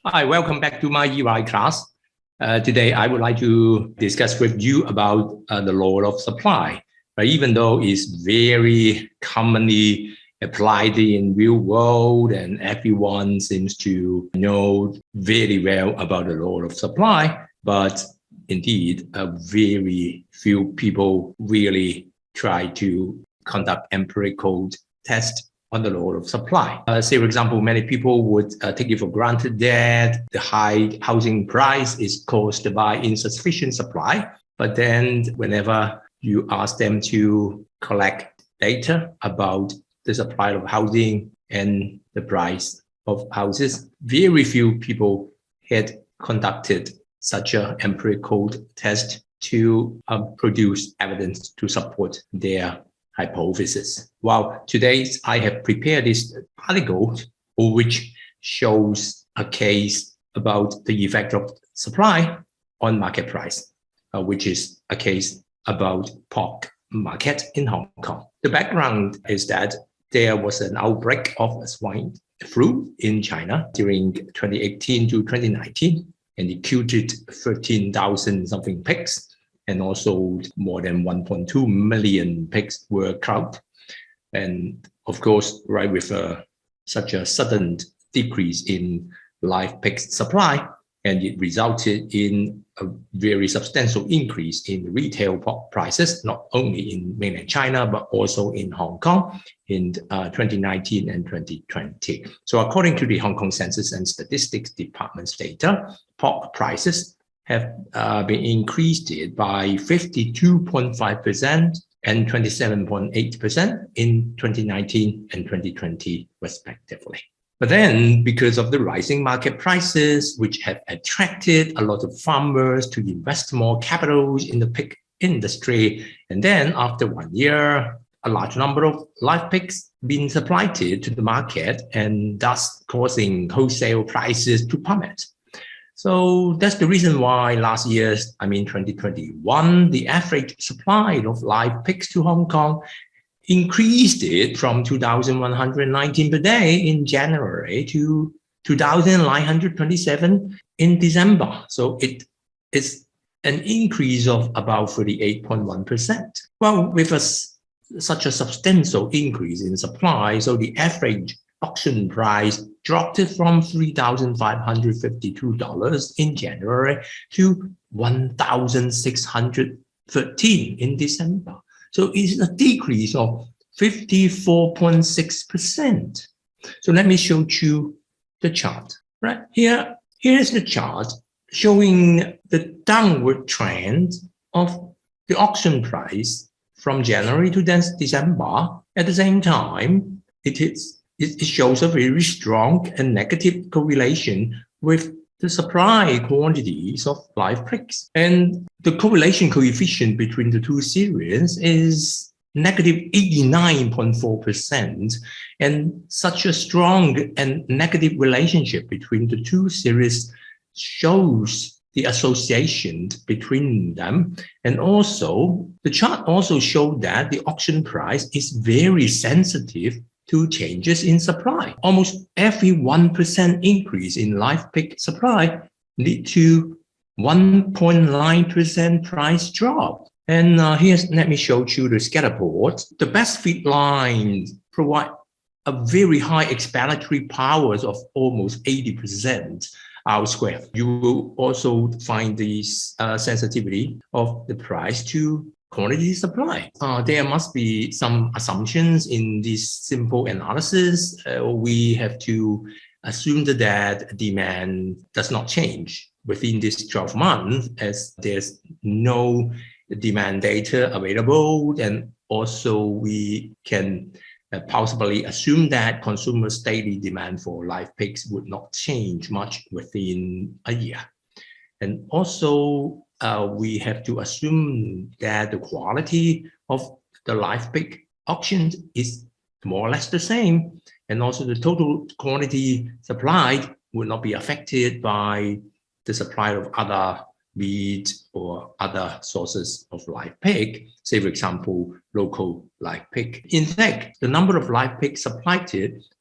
Hi, welcome back to my EY class. Today, I would like to discuss with you about the law of supply. But even though it's very commonly applied in real world and everyone seems to know very well about the law of supply, but indeed, very few people really try to conduct empirical tests on the law of supply. Say, for example, many people would take it for granted that the high housing price is caused by insufficient supply. But then whenever you ask them to collect data about the supply of housing and the price of houses, very few people had conducted such an empirical test to produce evidence to support their hypothesis. Well, today I have prepared this article which shows a case about the effect of supply on market price, which is a case about pork market in Hong Kong. The background is that there was an outbreak of swine flu in China during 2018 to 2019, and it killed 13,000 something pigs. And also more than 1.2 million pigs were killed. And of course, right with such a sudden decrease in live pig supply, and it resulted in a very substantial increase in retail pork prices, not only in mainland China, but also in Hong Kong in 2019 and 2020. So according to the Hong Kong Census and Statistics Department's data, pork prices have been increased by 52.5% and 27.8% in 2019 and 2020, respectively. But then, because of the rising market prices, which have attracted a lot of farmers to invest more capital in the pig industry, and then after 1 year, a large number of live pigs being supplied to the market, and thus causing wholesale prices to plummet. So that's the reason why last year, 2021, the average supply of live pigs to Hong Kong increased it from 2,119 per day in January to 2,927 in December. So it is an increase of about 38.1%. Well, with such a substantial increase in supply, so the average auction price dropped from $3,552 in January to $1,613 in December. So it's a decrease of 54.6%. So let me show you the chart. Right here is the chart showing the downward trend of the auction price from January to December. At the same time, it shows a very strong and negative correlation with the supply quantities of live pigs. And the correlation coefficient between the two series is negative 89.4%. And such a strong and negative relationship between the two series shows the association between them. And also, the chart also showed that the auction price is very sensitive to changes in supply. Almost every 1% increase in live pig supply lead to 1.9% price drop. And let me show you the scatter plot. The best fit lines provide a very high explanatory powers of almost 80% R square. You will also find this sensitivity of the price to quantity supply. There must be some assumptions in this simple analysis. We have to assume that demand does not change within this 12 months, as there's no demand data available. And also we can possibly assume that consumers' daily demand for live pigs would not change much within a year. And also, we have to assume that the quality of the live pig auctions is more or less the same. And also the total quantity supplied will not be affected by the supply of other meat or other sources of live pig, say for example, local live pig. In fact, the number of live pigs supplied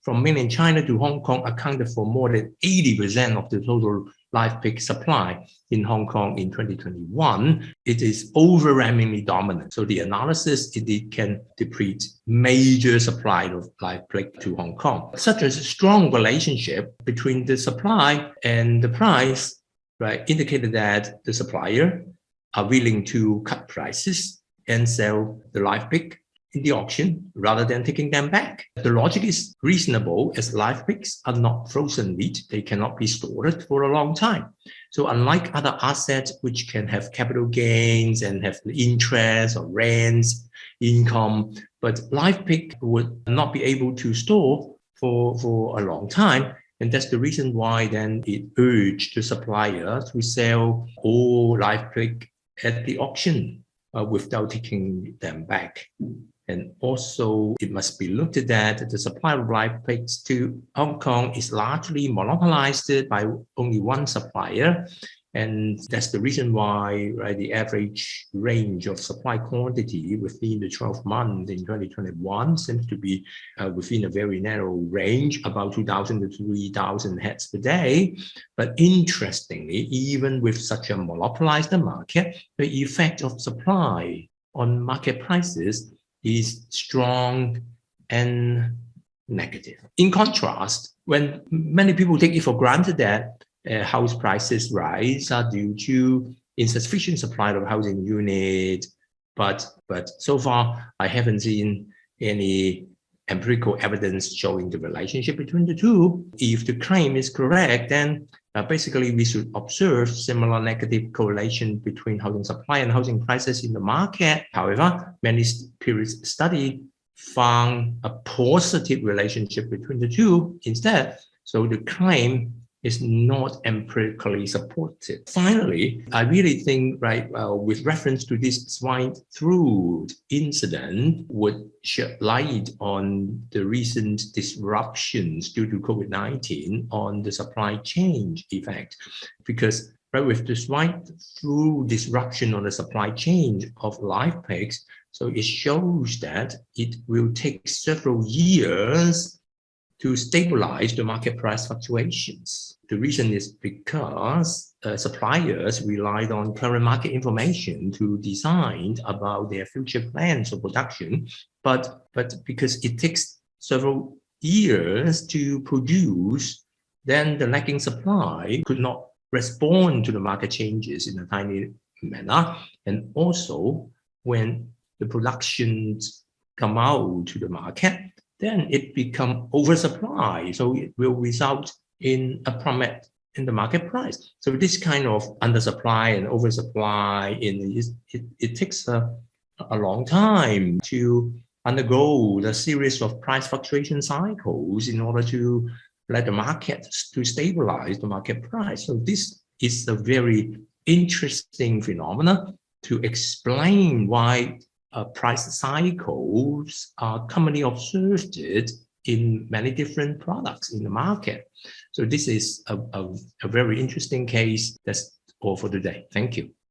from mainland China to Hong Kong accounted for more than 80% of the total live pig supply in Hong Kong in 2021. It is overwhelmingly dominant. So the analysis it can deplete major supply of live pig to Hong Kong. Such a strong relationship between the supply and the price, right, indicated that the supplier are willing to cut prices and sell the live pig in the auction rather than taking them back. The logic is reasonable as live pigs are not frozen meat. They cannot be stored for a long time. So unlike other assets which can have capital gains and have interest or rents, income, but live pig would not be able to store for a long time. And that's the reason why then it urged the supplier to sell all live pig at the auction without taking them back. And also, it must be looked at that the supply of live pigs to Hong Kong is largely monopolized by only one supplier. And that's the reason why, right, the average range of supply quantity within the 12 months in 2021 seems to be within a very narrow range, about 2,000 to 3,000 heads per day. But interestingly, even with such a monopolized market, the effect of supply on market prices is strong and negative. In contrast, when many people take it for granted that house prices rise are due to insufficient supply of housing unit, but so far I haven't seen any empirical evidence showing the relationship between the two. If the claim is correct, then basically we should observe similar negative correlation between housing supply and housing prices in the market. However, many period study found a positive relationship between the two instead. So the claim is not empirically supported. Finally, I really think, right, with reference to this swine flu incident, would shed light on the recent disruptions due to COVID-19 on the supply chain effect. Because right, with the swine flu disruption on the supply chain of live pigs, so it shows that it will take several years to stabilize the market price fluctuations. The reason is because suppliers relied on current market information to decide about their future plans of production, but because it takes several years to produce, then the lacking supply could not respond to the market changes in a timely manner. And also, when the productions come out to the market, then it becomes oversupply. So it will result in a plummet in the market price. So this kind of undersupply and oversupply, it takes a long time to undergo the series of price fluctuation cycles in order to let the market to stabilize the market price. So this is a very interesting phenomenon to explain why price cycles are commonly observed in many different products in the market. So this is a very interesting case. That's all for today. Thank you.